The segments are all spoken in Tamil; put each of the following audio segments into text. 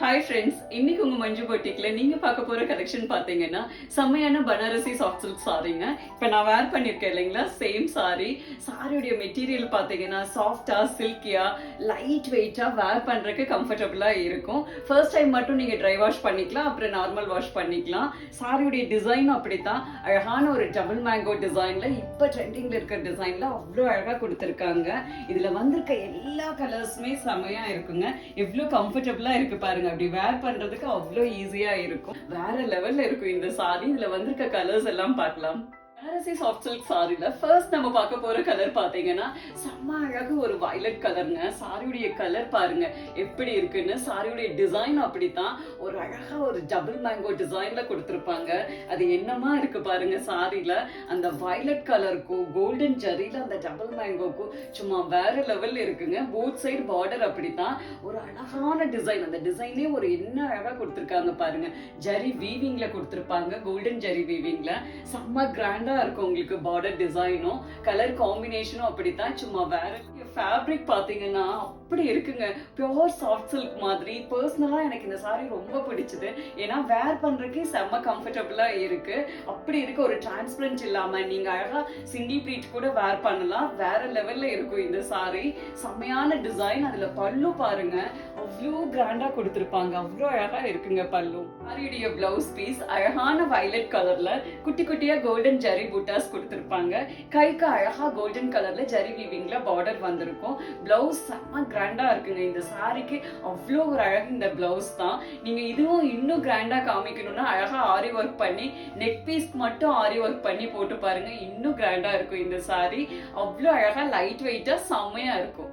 ஹாய் ஃப்ரெண்ட்ஸ், இன்னைக்கு உங்க மஞ்சு பொட்டிக்ல நீங்க பார்க்க போற கலெக்ஷன் பாத்தீங்கன்னா செம்மையான பனாரசி சாஃப்ட் சில்க் சாரீங்க. இப்ப நான் வேர் பண்ணிருக்கேன் இல்லைங்களா, சேம் சாரி. சாரியுடைய மெட்டீரியல் பாத்தீங்கன்னா சாஃப்டா சில்கியா லைட் வெயிட்டா வேர் பண்றதுக்கு கம்ஃபர்டபுளா இருக்கும். ஃபர்ஸ்ட் டைம் மட்டும் நீங்க ட்ரை வாஷ் பண்ணிக்கலாம், அப்புறம் நார்மல் வாஷ் பண்ணிக்கலாம். சாரியுடைய டிசைன் அப்படித்தான் அழகான ஒரு டபுள் மேங்கோ டிசைன்ல, இப்ப ட்ரெண்டிங்ல இருக்கிற டிசைன்ல அவ்வளோ அழகா கொடுத்துருக்காங்க. இதுல வந்திருக்க எல்லா கலர்ஸுமே செம்மையா இருக்குங்க. எவ்வளவு கம்ஃபர்டபுளா இருக்கு பாருங்க. அப்படி வேர் பண்றதுக்கு அவ்வளோ ஈஸியா இருக்கும். வேற லெவல்ல இருக்கும் இந்த சாரி. இதுல வந்திருக்க கலர்ஸ் எல்லாம் பார்க்கலாம். பனாரசி சாஃப்ட் சில்க் சாரில ஃபர்ஸ்ட் நம்ம பார்க்க போற கலர் பாத்தீங்கன்னா செம்ம அழகு ஒரு வயலட் கலர்ங்க. சாரியுடைய கலர் பாருங்க எப்படி இருக்குன்னு. சாரியுடைய டிசைன் அப்படித்தான் ஒரு அழகா ஒரு டபுள் மேங்கோ டிசைன்ல கொடுத்திருப்பாங்க. அது என்னமா இருக்கு பாருங்க. சாரில அந்த வயலட் கலருக்கும் கோல்டன் ஜரியில அந்த டபுள் மேங்கோக்கும் சும்மா வேற லெவல்ல இருக்குங்க. போத் சைடு பார்டர் அப்படித்தான் ஒரு அழகான டிசைன். அந்த டிசைனே ஒரு என்ன அழகா கொடுத்திருக்காங்க பாருங்க. ஜரி வீவிங்ல கொடுத்திருப்பாங்க, கோல்டன் ஜரி வீவிங்ல. செம்ம கிராண்டா இருக்கும் உங்களுக்கு. பார்டர் டிசைனும் கலர் காம்பினேஷனும் அப்படித்தான் சும்மா வேற. ஃபேப்ரிக் பாத்தீங்கன்னா அப்படி இருக்குங்க, பியோர் சாஃப்ட் சில்க் மாதிரி. பர்சனலா எனக்கு இந்த சாரி ரொம்ப பிடிச்சது. ஏன்னா வேர் பண்றதுக்கு செம்ம கம்ஃபர்டபுளா இருக்கு. அப்படி இருக்கு, ஒரு டிரான்ஸ்பரன்ட் இல்லாம நீங்க அழகா சிங்கிள் ப்ளீட் கூட வேர் பண்ணலாம். வேற லெவல்ல இருக்கும் இந்த சாரி. செம்மையான டிசைன். அதுல பல்லு பாருங்க, அவ்வளோ கிராண்டா கொடுத்திருப்பாங்க. அவ்வளோ அழகா இருக்குங்க பல்லு. சாரியுடைய பிளவுஸ் பீஸ் அழகான வயலட் கலர்ல குட்டி குட்டியா கோல்டன் ஜரி பூட்டாஸ் கொடுத்திருப்பாங்க. கைக்கு அழகா கோல்டன் கலர்ல ஜரி வீவிங்ல பார்டர் வந்திருக்கும். பிளவுஸ் செம்ம கிராண்டா இருக்குங்க. இந்த சாரிக்கு அவ்வளோ ஒரு அழகு இந்த பிளவுஸ் தான். நீங்க இதுவும் இன்னும் கிராண்டா காமிக்கணும்னா அழகா ஆரி ஒர்க் பண்ணி நெக் பீஸ்க்கு மட்டும் ஆரி ஒர்க் பண்ணி போட்டு பாருங்க, இன்னும் கிராண்டா இருக்கும் இந்த சாரி. அவ்வளோ அழகா லைட் வெயிட்டா செம்மையா இருக்கும்.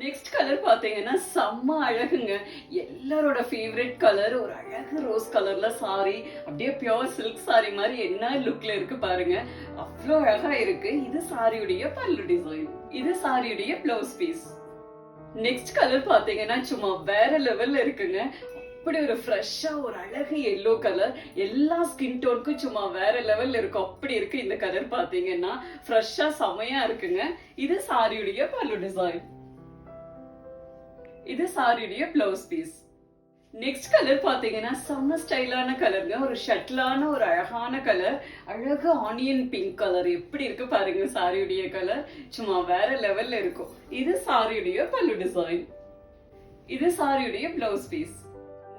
நெக்ஸ்ட் கலர் பாத்தீங்கன்னா செம்ம அழகுங்க. எல்லாரோட ஃபேவரட் கலர் ஒரு அழகு ரோஸ் கலர்ல சாரி. அப்படியே பியோர் சில்க் சாரி மாதிரி என்ன லுக்ல இருக்கு பாருங்க. அவ்வளோ அழகா இருக்கு. இது சாரியுடைய பல்லு டிசைன். இது சாரியுடைய பிளவுஸ் பீஸ். நெக்ஸ்ட் கலர் பாத்தீங்கன்னா சும்மா வேற லெவல்ல இருக்குங்க. அப்படி ஒரு ஃப்ரெஷ்ஷா ஒரு அழகு எல்லோ கலர். எல்லா ஸ்கின் டோனுக்கும் சும்மா வேற லெவல்ல இருக்கும். அப்படி இருக்கு இந்த கலர் பாத்தீங்கன்னா. ஃப்ரெஷ்ஷா செமையா இருக்குங்க. இது சாரியுடைய பல்லு டிசைன். இது சாரியுடைய பிளவுஸ் பீஸ். நெக்ஸ்ட் கலர் பாத்தீங்கன்னா செம்ம ஸ்டைலான கலருங்க. ஒரு ஷட்டிலான ஒரு அழகான கலர். அழகு ஆனியன் பிங்க் கலர். எப்படி இருக்கு பாருங்க சாரியுடைய கலர். சும்மா வேற லெவல்ல இருக்கும். இது சாரியுடைய பல்லு டிசைன். இது சாரியுடைய பிளவுஸ் பீஸ்.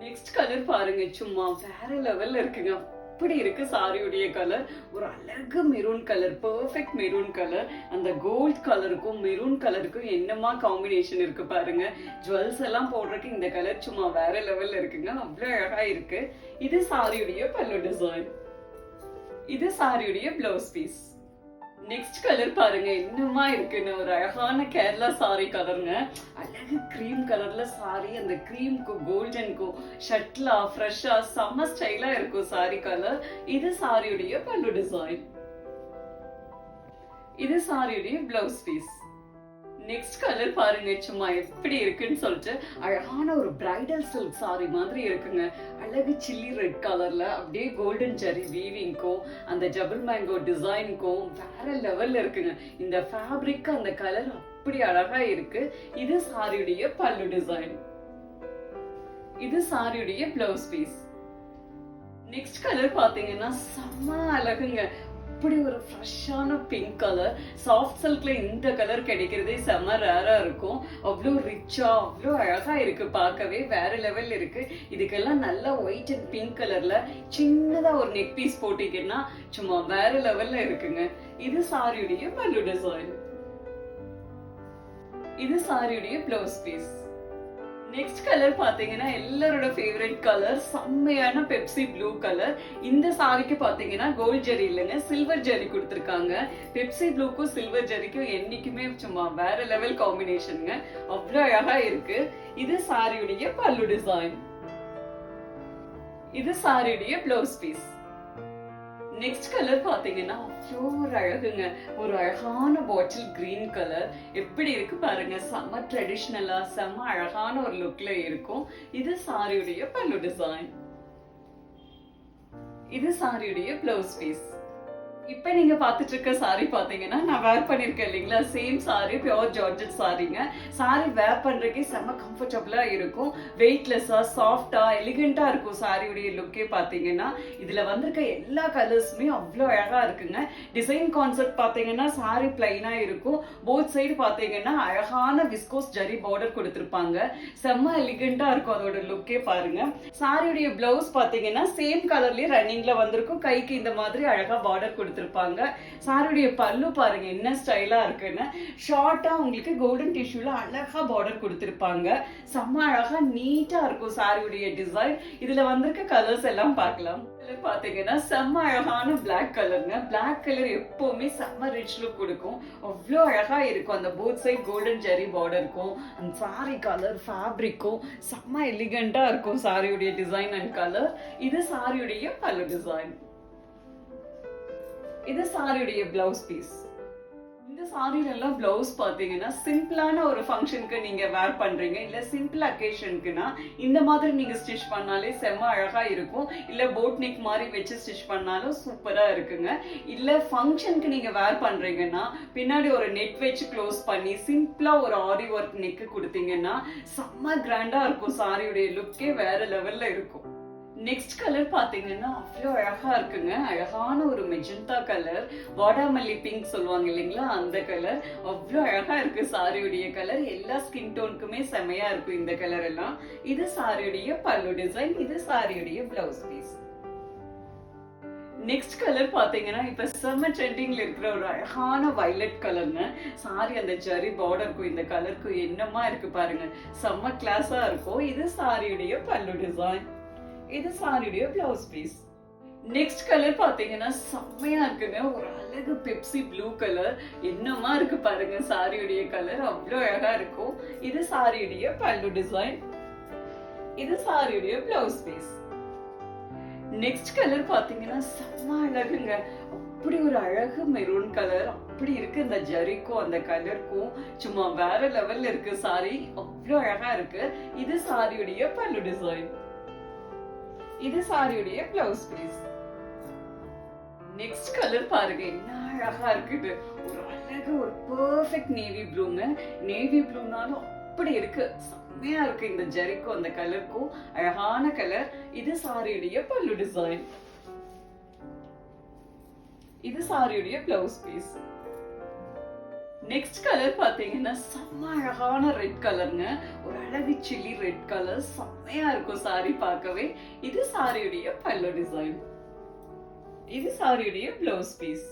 நெக்ஸ்ட் கலர் பாருங்க, சும்மா வேற லெவல்ல இருக்குங்க. அப்படி இருக்கு சாரியுடைய கலர். ஒரு அழகு maroon colour, perfect maroon colour. அந்த கோல்ட் கலருக்கும் மெரூன் கலருக்கும் என்னமா காம்பினேஷன் இருக்கு பாருங்க. ஜுவல்ஸ் எல்லாம் போடுறதுக்கு இந்த கலர் சும்மா வேற லெவல்ல இருக்குங்க. அவ்வளவு அழகா இருக்கு. இது சாரியுடைய பல்லு டிசைன். இது சாரியுடைய பிளவுஸ் பீஸ். நெக்ஸ்ட் கலர் பாருங்க என்னமா இருக்குன்னு. ஒரு அழகான கேரளா சாரி கலருங்க. அழகு கிரீம் கலர்ல சாரி. அந்த கிரீம்க்கும் கோல்டனுக்கும் ஷட்லா ஃப்ரெஷ்ஷா செம்ம ஸ்டைலா இருக்கும் சாரி கலர். இது சாரியுடைய பல்லு டிசைன். இது சாரியுடைய பிளவுஸ் பீஸ். நெக்ஸ்ட் கலர் பாருங்க, சும்மா எப்படி இருக்குன்னு சொல்லிட்டு அழகான ஒரு பிரைடல் சில்க் சாரி மாதிரி இருக்குங்க. அழகு சில்லி ரெட் கலர்ல அப்படியே கோல்டன் ஜெரி வீவிங்க்கும் அந்த டபுள் மேங்கோ டிசைனுக்கும் வேற லெவல்ல இருக்குங்க. இந்த ஃபேப்ரிக் அந்த கலர் அப்படி அழகா இருக்கு. இது சாரியுடைய பல்லு டிசைன். இது சாரியுடைய பிளவுஸ் பீஸ். நெக்ஸ்ட் கலர் பாத்தீங்கன்னா செம்ம அழகுங்க. அப்படி ஒரு ஃப்ரெஷ்ஷான பிங்க் கலர். சாஃப்ட் சில்க்ல இந்த கலர் கிடைக்கிறதே செம்ம ரேரா இருக்கும். அவ்வளோ ரிச்சா அவ்வளோ அழகா இருக்கு. பார்க்கவே வேற லெவல்ல இருக்கு. இதுக்கெல்லாம் நல்லா ஒயிட் அண்ட் பிங்க் கலர்ல சின்னதா ஒரு நெக் பீஸ் போட்டீங்கன்னா சும்மா வேற லெவல்ல இருக்குங்க. இது சாரியுடைய பல்லு டிசைன். இது சாரியுடைய பிளவுஸ் பீஸ். நெக்ஸ்ட் கலர் பாத்தீங்கன்னா எல்லாரோட ஃபேவரட் கலர், செம்மையான பெப்சி ப்ளூ கலர். இந்த சாரிக்கு பாத்தீங்கன்னா கோல்ட் ஜெரி இல்லைங்க, சில்வர் ஜெரி கொடுத்திருக்காங்க. பெப்சி ப்ளூக்கும் சில்வர் ஜெரிக்கும் என்னைக்குமே சும்மா வேற லெவல் காம்பினேஷனுங்க. அவ்வளவு அழகா இருக்கு. இது சாரியுடைய பல்லு டிசைன். இது சாரியுடைய பிளவுஸ் பீஸ். நெக்ஸ்ட் கலர் பாத்தீங்கன்னா அவ்வளோ ஒரு அழகுங்க. ஒரு அழகான பாட்டில் கிரீன் கலர். எப்படி இருக்கு பாருங்க. செம்ம ட்ரெடிஷ்னலா செம்ம அழகான ஒரு லுக்ல இருக்கும். இது சாரியுடைய பல்லு டிசைன். இது சாரியுடைய பிளவுஸ் பீஸ். இப்ப நீங்க பாத்துட்டு இருக்க சாரி பாத்தீங்கன்னா நான் வேர் பண்ணிருக்கேன் இல்லைங்களா, சேம் சாரி பியோர் ஜார்ஜெட் சாரிங்க. சாரி வேர் பண்றதுக்கே செம்ம கம்ஃபர்டபுளா இருக்கும், வெயிட்லெஸ்ஸா சாஃப்டா எலிகண்டா இருக்கும் சாரியுடைய லுக்கே. பாத்தீங்கன்னா இதுல வந்திருக்க எல்லா கலர்ஸுமே அவ்வளோ அழகா இருக்குங்க. டிசைன் கான்செப்ட் பாத்தீங்கன்னா சாரி பிளைனா இருக்கும், போத் சைடு பாத்தீங்கன்னா அழகான விஸ்கோஸ் ஜரி பார்டர் கொடுத்திருப்பாங்க, செம்ம எலிகண்டா இருக்கும் அதோட லுக்கே. பாருங்க சாரியுடைய பிளவுஸ் பாத்தீங்கன்னா சேம் கலர்லயே ரன்னிங்ல வந்திருக்கும், கைக்கு இந்த மாதிரி அழகா பார்டர் கொடுத்திருப்பாங்க. சாரியுடைய பல்லு பாருங்க என்ன ஸ்டைலா இருக்குன்னு, ஷார்ட்டா உங்களுக்கு கோல்டன் டிஷ்யூல அழகா பார்டர் கொடுத்திருப்பாங்க, செம்ம அழகா நீட்டா இருக்கும் சாரியுடைய டிசைன். இதுல வந்திருக்க கலர்ஸ் எல்லாம் பார்க்கலாம். பாத்தீங்கன்னா செம்ம அழகான பிளாக் கலருங்க. பிளாக் கலர் எப்பவுமே செம்ம ரிச் லுக் கொடுக்கும், அவ்வளோ அழகா இருக்கும். அந்த போத் சைட் கோல்டன் ஜெரி பார்டர் இருக்கும், அந்த சாரி கலர் ஃபேப்ரிக்கும் செம்ம எலிகண்டா இருக்கும் சாரியுடைய டிசைன் அண்ட் கலர். இது சாரியுடைய பல்லு டிசைன், இது சாரியுடைய பிளவுஸ் பீஸ். இந்த சாரியில எல்லாம் பிளவுஸ் பாத்தீங்கன்னா சிம்பிளான ஒரு ஃபங்க்ஷனுக்கு நீங்க வேர் பண்றீங்க, இல்ல சிம்பிள் அக்கேஷனுக்குனா இந்த மாதிரி நீங்க ஸ்டிச் பண்ணாலே செம்ம அழகா இருக்கும். இல்ல போட் நெக் மாதிரி வச்சு ஸ்டிச் பண்ணாலும் சூப்பரா இருக்குங்க. இல்ல ஃபங்க்ஷனுக்கு நீங்க வேர் பண்றீங்கன்னா பின்னாடி ஒரு நெட் வச்சு க்ளோஸ் பண்ணி சிம்பிளா ஒரு ஆரி ஒர்க் நெக் கொடுத்தீங்கன்னா செம்ம கிராண்டா இருக்கும், சாரியுடைய லுக்கே வேற லெவல்ல இருக்கும். நெக்ஸ்ட் கலர் பாத்தீங்கன்னா அவ்வளோ அழகா இருக்குங்க, அழகான ஒரு மெஜந்தா கலர், வாடாமல்லி பிங்க் சொல்லுவாங்க இல்லைங்களா, அந்த கலர் அவ்வளோ அழகா இருக்கு. சாரியுடைய கலர் எல்லா ஸ்கின் டோனுக்குமே செமையா இருக்கும் இந்த கலர் எல்லாம். இது சாரியுடைய பல்லு டிசைன், இது சாரியுடைய பிளவுஸ் பீஸ். நெக்ஸ்ட் கலர் பாத்தீங்கன்னா இப்ப செம்ம ட்ரெண்டிங்ல இருக்கிற ஒரு அழகான வயலட் கலர்ங்க. சாரி அந்த ஜரி பார்டருக்கும் இந்த கலருக்கும் என்னமா இருக்கு பாருங்க, செம்ம கிளாஸா இருக்கும். இது சாரியுடைய பல்லு டிசைன், இது சாரியுடைய பிளவுஸ் பீஸ். நெக்ஸ்ட் கலர் பாத்தீங்கன்னா செம்மையா இருக்குங்க, ஒரு அழகு பெப்சி ப்ளூ கலர், என்னமா இருக்கு பாருங்க சாரியுடைய கலர், அவ்வளோ அழகா இருக்கும். இது சாரியுடைய பல்லு டிசைன், இது சாரியுடைய பிளவுஸ் பீஸ். நெக்ஸ்ட் கலர் பாத்தீங்கன்னா செம்ம அழகுங்க, அப்படி ஒரு அழகு மெரூன் கலர், அப்படி இருக்கு இந்த ஜரிக்கும் அந்த கலருக்கும் சும்மா வேற லெவல்ல இருக்கு சாரி, அவ்வளோ அழகா இருக்கு. இது சாரியுடைய பல்லு டிசைன், இது சாரியுடைய பிளவுஸ் பீஸ். நெக்ஸ்ட் கலர் பாருங்க என்ன அழகா இருக்குது, ஒரு அழகு ஒரு பெர்ஃபெக்ட் நேவி ப்ளூங்க. நேவி ப்ளூனாலும் அப்படி இருக்கு, செம்மையா இருக்கு இந்த ஜரிக்கும் அந்த கலருக்கும், அழகான கலர். இது சாரியுடைய பல்லு டிசைன், இது சாரியுடைய பிளவுஸ் பீஸ். நெக்ஸ்ட் கலர் பாத்தீங்கன்னா செம்ம அழகான ரெட் கலருங்க, ஒரு அழகு சில்லி ரெட் கலர், செம்மையா இருக்கும் சாரி பார்க்கவே. இது சாரியுடைய பல்லு டிசைன், இது சாரியுடைய பிளவுஸ் பீஸ்.